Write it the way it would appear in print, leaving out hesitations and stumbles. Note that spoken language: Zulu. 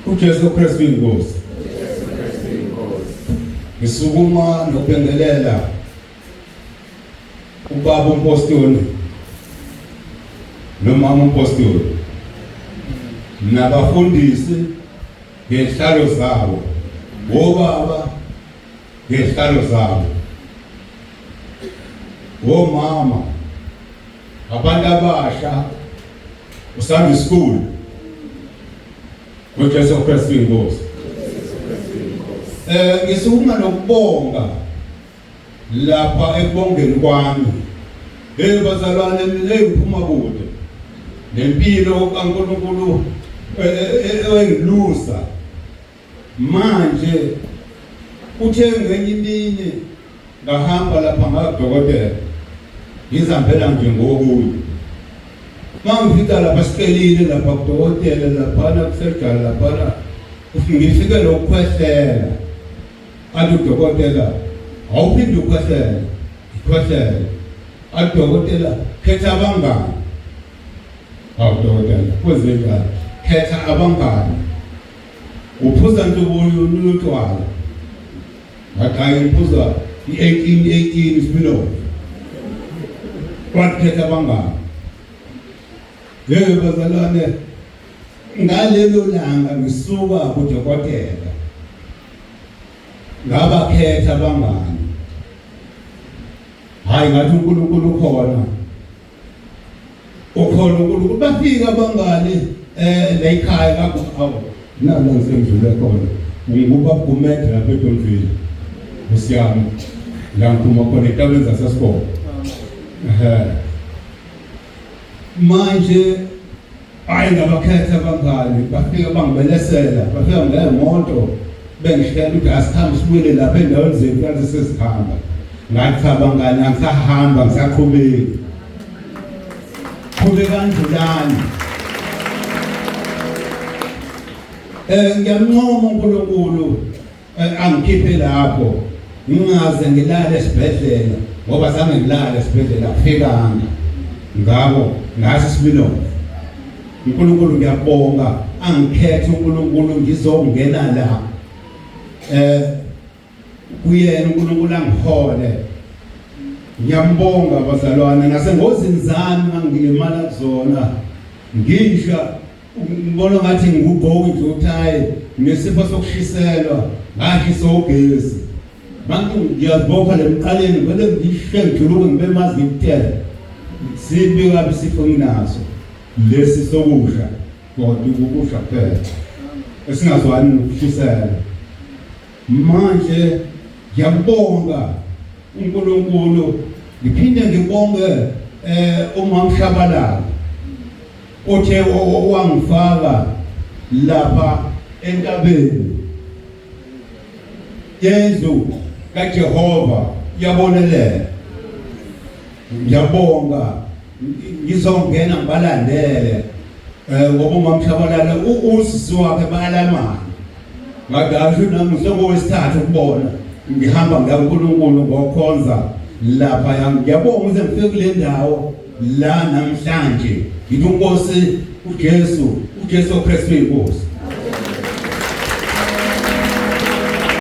UJESU KRISTU UYINKOSI. Ngisukuma nokubingelela ubaba umpostoli nomama umpostoli nabafundisi ngezihlalo zabo, obaba ngezihlalo zabo, omama, abantu abasha, uSunday school. UJESU KRISTU UYINKOSI. Ngisukuma nokubonga lapha ekubongeni kwami. Bazalwane ngiphuma kude. Lempilo kaNkulunkulu engilusa. Manje uthe ngenye imini ngahamba lapha ngakudokotela. Ngizihambela nje ngokunye. Mangifika lapha sikelile lapha kudokotela lapha kusurgery lapha ngifike lokukhwehlela. Athi udokotela awuphinde ukhwehlela. Athi udokotela khetha abangani. Udokotela kwenzenjani? Khetha abangani. Uphuza ntubuni utshwala. Ngathi ngiphuza i-18 isipilo. Kwathi khetha abangani. Bazalwane ngalelo langa ngisuka kudokotela ngabakhetha abangani. Hayi ngathi uNkulunkulu ukhona uNkulunkulu bafika abangani la ekhaya kakuhawu nalo ngisendlule khona ngikuba Gumede lapha eDonville usiyami la ngiphuma khona etabeni zaseSikole. Manje ngabakhetha abangani bafika bangibelesela, bafika ngemoto bengishela ukuthi asikhambe sibuyele lapha endaweni zethu kanti sesikhamba. Ngathi abangani angisahamba ngisaqhubeka. Qhubeka kanjani? Ngiyamncoma uNkulunkulu angikhiphe lapho ngingaze ngilale esibhedlela ngoba sange ngilale esibhedlela kufikanga. Ngabo ngase sibilo. uNkulunkulu ngiyabonga angikhethe uNkulunkulu ngizongena la. Kuyena uNkulunkulu angihole. Ngiyambonga bazalwane nasengozini zami mangilimala kuzona. Ngisha ngibona ngathi ngubhoki nje uthayi ngesifo sokushiselwa ngashisa ugesi. Manje ngiyabopha lemqaleni vele ngishe ngijuluke ngibe mazi ngikuthela. Sibi kabi sifo nginaso. Lesi sokusha kodwa ukusha kuphela esingazwani nokushisela. Manje ngiyabonga uNkulunkulu, ngiphinde ngibonge umama Shabalala othe wangifaka lapha entabeni. Yezwi kaJehova yabonelela. Ngiyabonga ngizongena ngibalandele ngoba umama Shabalala usisi wakhe balamana. Ngadasho nami sengowesithathu ukubona ngihamba ngaNkulunkulu ngokhonza lapha. Ngiyabonga ukuthi ngifike kule ndawo la namhlanje. Ngithi uNkosi uJesu KRISTU UYINKOSI.